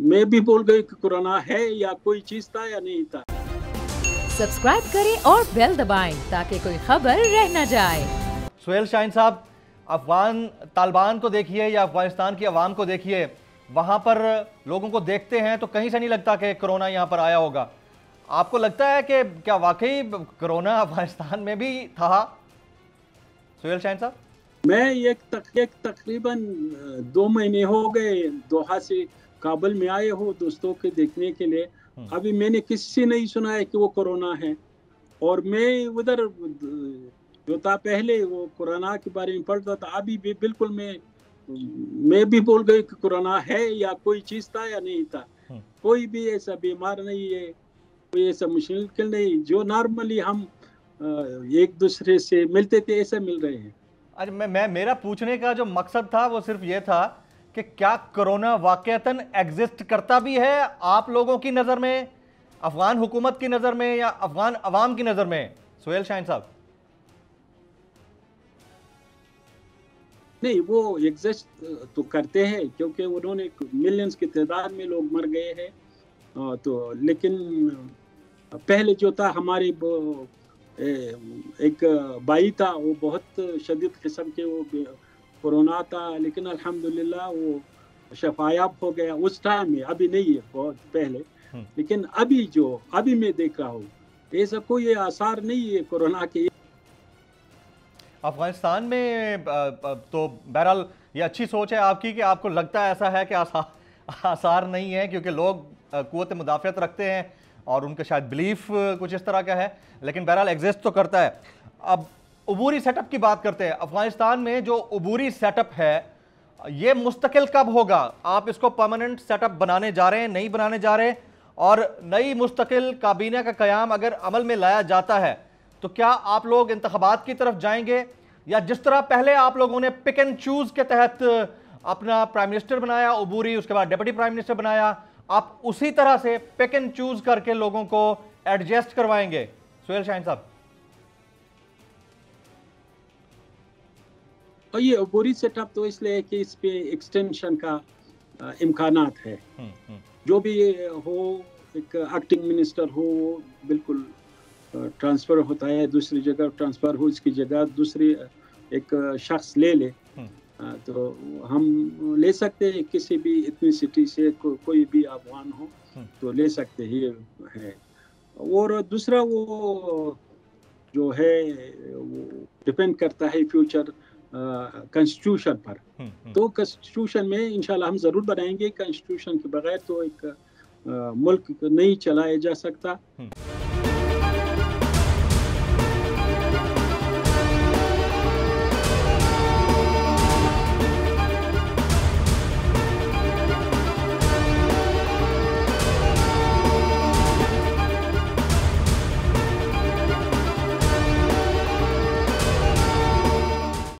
मैं भी भूल गई कि कोरोना है या कोई चीज था या नहीं था। सब्सक्राइब करें और बेल दबाएं ताकि कोई खबर रह न जाए। सुहेल शाहीन साहब, अफगान तालिबान को देखिए या अफगानिस्तान की आवाम को देखिए, वहाँ पर लोगों को देखते हैं तो कहीं से नहीं लगता कि कोरोना यहाँ पर आया होगा। आपको लगता है कि क्या वाकई कोरोना अफगानिस्तान में भी था? सुहेल शाहीन साहब, मैं एक तकरीबन 2 महीने हो गए दोहा से काबुल में आए हो दोस्तों के देखने के लिए। अभी मैंने किसी से नहीं सुना है कि वो कोरोना है। और मैं उधर जो था पहले वो कोरोना के बारे में पढ़ता था, अभी भी बिल्कुल मैं भी भूल गई कि कोरोना है या कोई चीज था या नहीं था। कोई भी ऐसा बीमार नहीं है, कोई ऐसा मुश्किल नहीं। जो नॉर्मली हम एक दूसरे से मिलते थे ऐसा मिल रहे हैं। अरे मेरा पूछने का जो मकसद था वो सिर्फ ये था कि क्या कोरोना वाकईतन एग्जिस्ट करता भी है आप लोगों की नज़र में, अफगान हुकूमत की नज़र में या अफगान अवाम की नज़र में? सुहेल शाहीन साहब, नहीं, वो एग्जिस्ट तो करते हैं क्योंकि उन्होंने मिलियंस की तादाद में लोग मर गए हैं। तो लेकिन पहले जो था हमारे एक भाई था, वो बहुत शदीद किस्म के वो कोरोना था, लेकिन अल्हम्दुलिल्लाह वो शफायाब हो गया उस टाइम में। अभी नहीं है, बहुत पहले। लेकिन अभी मैं देख रहा हूँ ऐसा कोई आसार नहीं है कोरोना के। अफगानिस्तान में तो बहरहाल ये अच्छी सोच है आपकी कि आपको लगता है ऐसा है कि आसार नहीं है, क्योंकि लोग कुव्वत मुदाफ़ियत रखते हैं और उनका शायद बिलीफ कुछ इस तरह का है, लेकिन बहरहाल एग्जिस्ट तो करता है। अब अबूरी सेटअप की बात करते हैं। अफगानिस्तान में जो अबूरी सेटअप है ये मुस्तकिल कब होगा? आप इसको परमानेंट सेटअप बनाने जा रहे हैं, नहीं बनाने जा रहे? और नई मुस्तकिल काबीना का क़याम अगर अमल में लाया जाता है तो क्या आप लोग इंतखाबात की तरफ जाएंगे, या जिस तरह पहले आप लोगों ने पिक एंड चूज के तहत अपना प्राइम मिनिस्टर बनाया अबूरी, उसके बाद डिप्टी प्राइम मिनिस्टर बनाया, आप उसी तरह से पिक एंड चूज करके लोगों को एडजस्ट करवाएंगे? सुहेल शाहीन साहब, और ये अबूरी सेटअप तो इसलिए है कि इस पे एक्सटेंशन का इम्कानात है। जो भी हो, एक एक्टिंग मिनिस्टर हो, बिल्कुल ट्रांसफर होता है, दूसरी जगह ट्रांसफर हो, इसकी जगह दूसरी एक शख्स ले ले। तो हम ले सकते हैं किसी भी इतनी सिटी से कोई भी अफगान हो तो ले सकते ही है। और दूसरा वो जो है वो डिपेंड करता है फ्यूचर कॉन्स्टिट्यूशन पर। तो कॉन्स्टिट्यूशन में इंशाल्लाह हम जरूर बनाएंगे। कॉन्स्टिट्यूशन के बगैर तो एक मुल्क नहीं चलाया जा सकता।